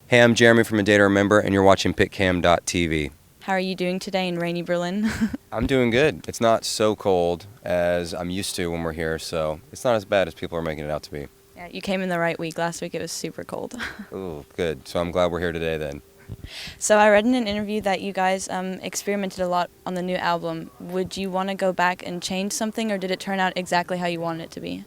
Hey, I'm Jeremy from A Day to Remember, and you're watching PITCAM.tv. How are you doing today in rainy Berlin? I'm doing good. It's not so cold as I'm used to when we're here, so it's not as bad as people are making it out to be. Yeah, you came in the right week. Last week it was super cold. Ooh, good. So I'm glad we're here today then. So I read in an interview that you guys experimented a lot on the new album. Would you want to go back and change something, or did it turn out exactly how you wanted it to be?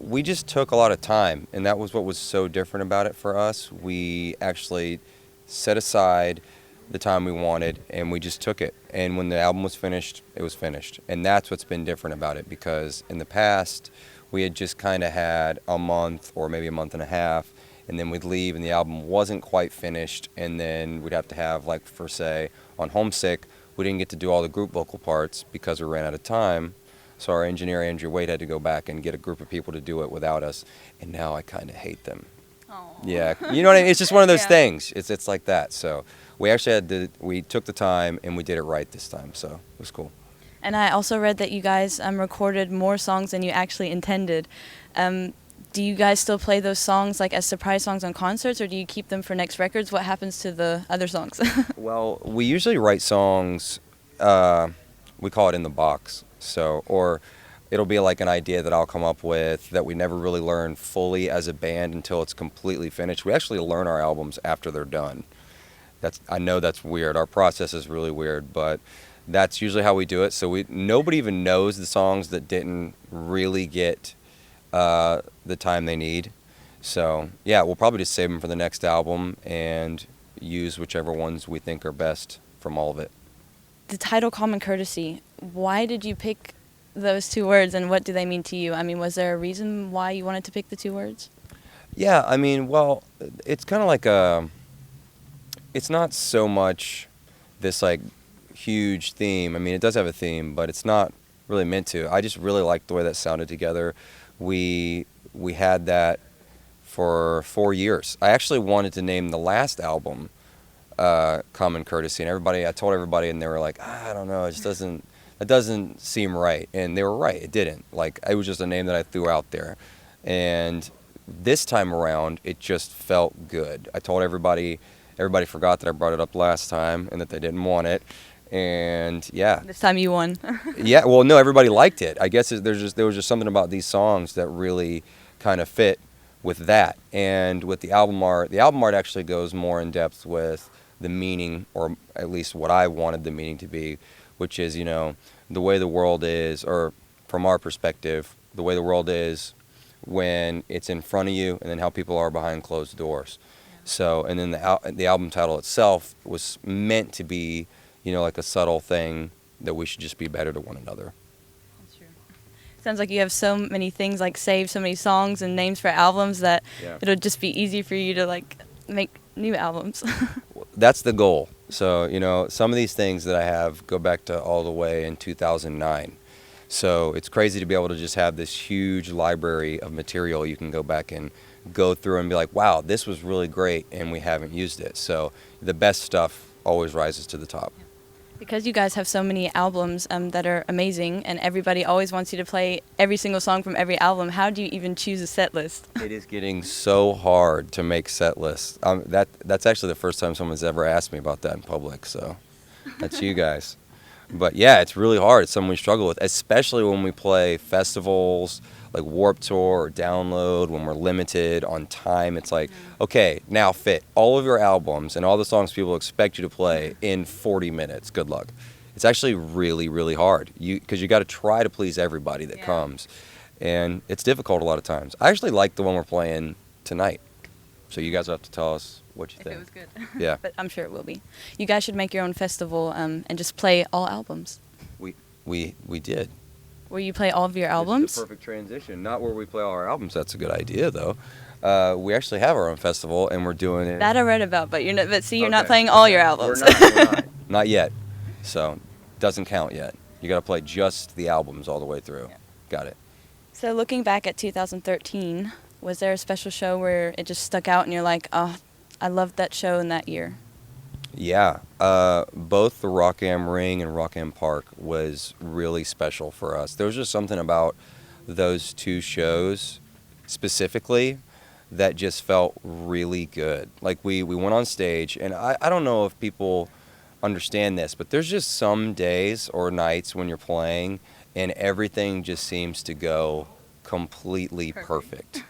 We just took a lot of time, and that was what was so different about it for us. We actually set aside the time we wanted, and we just took it. And when the album was finished, it was finished. And that's what's been different about it, because in the past, we had just kind of had a month or maybe a month and a half, and then we'd leave and the album wasn't quite finished, and then we'd have to have, like, for say, on Homesick, we didn't get to do all the group vocal parts because we ran out of time. So our engineer, Andrew Wade, had to go back and get a group of people to do it without us, and now I kind of hate them. Oh. Yeah, you know what I mean? It's just one of those Yeah. things. It's like that. So we actually we took the time and we did it right this time, so it was cool. And I also read that you guys recorded more songs than you actually intended. Do you guys still play those songs like as surprise songs on concerts, or do you keep them for next records? What happens to the other songs? Well, we usually write songs, we call it in the box. So, or it'll be like an idea that I'll come up with that we never really learn fully as a band until it's completely finished. We actually learn our albums after they're done. I know that's weird. Our process is really weird, but that's usually how we do it. So nobody even knows the songs that didn't really get the time they need. So yeah, we'll probably just save them for the next album and use whichever ones we think are best from all of it. The title Common Courtesy, why did you pick those two words, and what do they mean to you? I mean, was there a reason why you wanted to pick the two words? Yeah, I mean, well, it's kind of like it's not so much this like huge theme. I mean, it does have a theme, but it's not really meant to. I just really liked the way that sounded together. We had that for 4 years. I actually wanted to name the last album Common Courtesy, and I told everybody, and they were like, I don't know, it doesn't seem right. And they were right, it didn't. Like, it was just a name that I threw out there. And this time around, it just felt good. I told everybody forgot that I brought it up last time and that they didn't want it. And yeah. This time you won. Yeah, well, no, everybody liked it. I guess there was just something about these songs that really kind of fit with that. And with the album art actually goes more in depth with the meaning, or at least what I wanted the meaning to be, which is, the way the world is, or from our perspective, the way the world is when it's in front of you, and then how people are behind closed doors. So, and then the album title itself was meant to be, like a subtle thing that we should just be better to one another. That's true. Sounds like you have so many things like saved, so many songs and names for albums that it'll just be easy for you to like make new albums. That's the goal. So, some of these things that I have go back to all the way in 2009. So it's crazy to be able to just have this huge library of material you can go back and go through and be like, wow, this was really great, and we haven't used it. So the best stuff always rises to the top. Because you guys have so many albums that are amazing, and everybody always wants you to play every single song from every album, how do you even choose a set list? It is getting so hard to make set lists. That's actually the first time someone's ever asked me about that in public, so that's you guys. But yeah, it's really hard. It's something we struggle with, especially when we play festivals like Warped Tour or Download, when we're limited on time. It's like, okay, now fit all of your albums and all the songs people expect you to play in 40 minutes. Good luck. It's actually really, really hard because you got to try to please everybody that comes. And it's difficult a lot of times. I actually like the one we're playing tonight. So you guys have to tell us what you think. If it was good. Yeah. But I'm sure it will be. You guys should make your own festival and just play all albums. We did. Where you play all of your albums? It's the perfect transition. Not where we play all our albums. That's a good idea, though. We actually have our own festival, and we're doing it. That I read about, but you're not playing all your albums. We're not. Not yet. So, doesn't count yet. You got to play just the albums all the way through. Yeah. Got it. So looking back at 2013, was there a special show where it just stuck out and you're like, oh, I loved that show in that year? Yeah, both the Rock Am Ring and Rock Am Park was really special for us. There was just something about those two shows specifically that just felt really good. Like we went on stage, and I don't know if people understand this, but there's just some days or nights when you're playing and everything just seems to go completely perfect.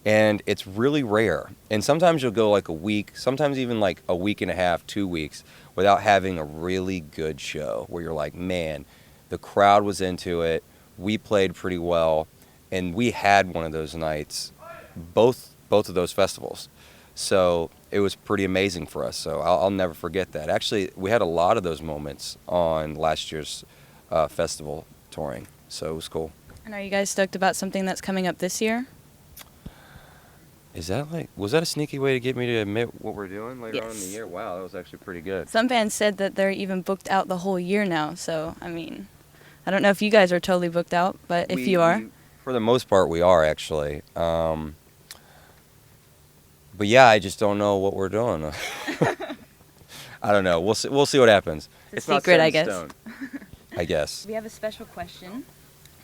And it's really rare. And sometimes you'll go like a week, sometimes even like a week and a half, 2 weeks, without having a really good show where you're like, man, the crowd was into it, we played pretty well, and we had one of those nights, both of those festivals. So it was pretty amazing for us. So I'll never forget that. Actually, we had a lot of those moments on last year's festival touring. So it was cool. And are you guys stoked about something that's coming up this year? Was that a sneaky way to get me to admit what we're doing later on in the Yes. year? Wow, that was actually pretty good. Some fans said that they're even booked out the whole year now. So, I mean, I don't know if you guys are totally booked out, but if you are. For the most part, we are actually. But yeah, I just don't know what we're doing. I don't know. We'll see what happens. It's a secret, not set I in guess. stone, I guess. We have a special question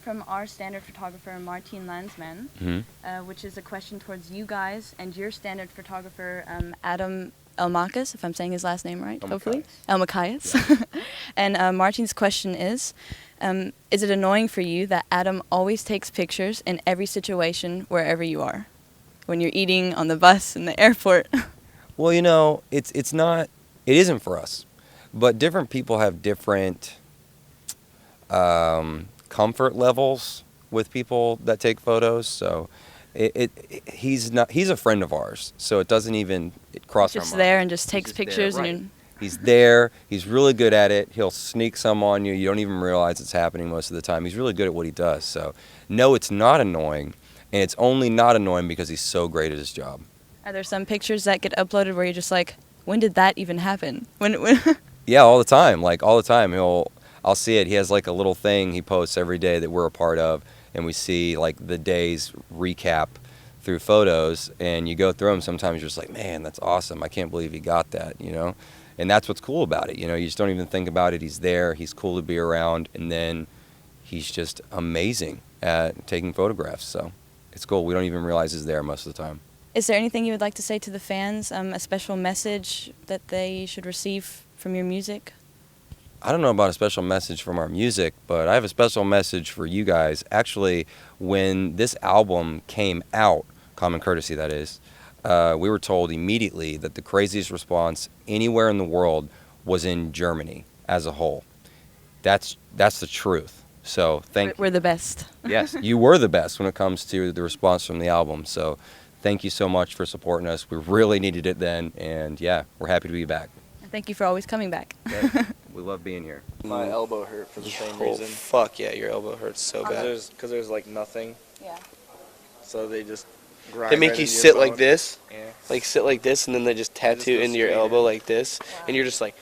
from our standard photographer, Martin Landsman, which is a question towards you guys and your standard photographer, Adam Elmakis, if I'm saying his last name right, hopefully. Elmakis. Yeah. And Martin's question is it annoying for you that Adam always takes pictures in every situation wherever you are? When you're eating, on the bus, in the airport? Well, you know, it isn't for us. But different people have different comfort levels with people that take photos. So he's a friend of ours. So it doesn't even cross our mind. Just there and just takes pictures. There, right. And He's there. He's really good at it. He'll sneak some on you. You don't even realize it's happening most of the time. He's really good at what he does. So no, it's not annoying. And it's only not annoying because he's so great at his job. Are there some pictures that get uploaded where you're just like, when did that even happen? When? Yeah, all the time. Like all the time. I'll see it. He has like a little thing he posts every day that we're a part of, and we see like the day's recap through photos, and you go through them. Sometimes you're just like, man, that's awesome. I can't believe he got that, you know? And that's what's cool about it. You know, you just don't even think about it. He's there. He's cool to be around, and then he's just amazing at taking photographs. So it's cool. We don't even realize he's there most of the time. Is there anything you would like to say to the fans, a special message that they should receive from your music? I don't know about a special message from our music, but I have a special message for you guys. Actually, when this album came out, Common Courtesy that is, we were told immediately that the craziest response anywhere in the world was in Germany as a whole. That's the truth. So We're the best. Yes, you were the best when it comes to the response from the album. So thank you so much for supporting us. We really needed it then, and yeah, we're happy to be back. Thank you for always coming back. Yeah, we love being here. My elbow hurt for the same reason. Fuck yeah, your elbow hurts so bad. Because there's like nothing. Yeah. So they just grind. They make right you into your sit bone. like this, Yeah. like sit like this, and then they just tattoo go into your straight elbow in. like this, and you're just like,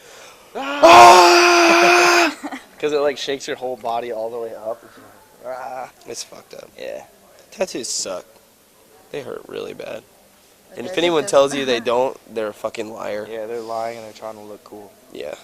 Because it like shakes your whole body all the way up. it's fucked up. Yeah. Tattoos suck. They hurt really bad. And if they're anyone addictive. tells you they don't, they're a fucking liar. Yeah, they're lying and they're trying to look cool. Yeah.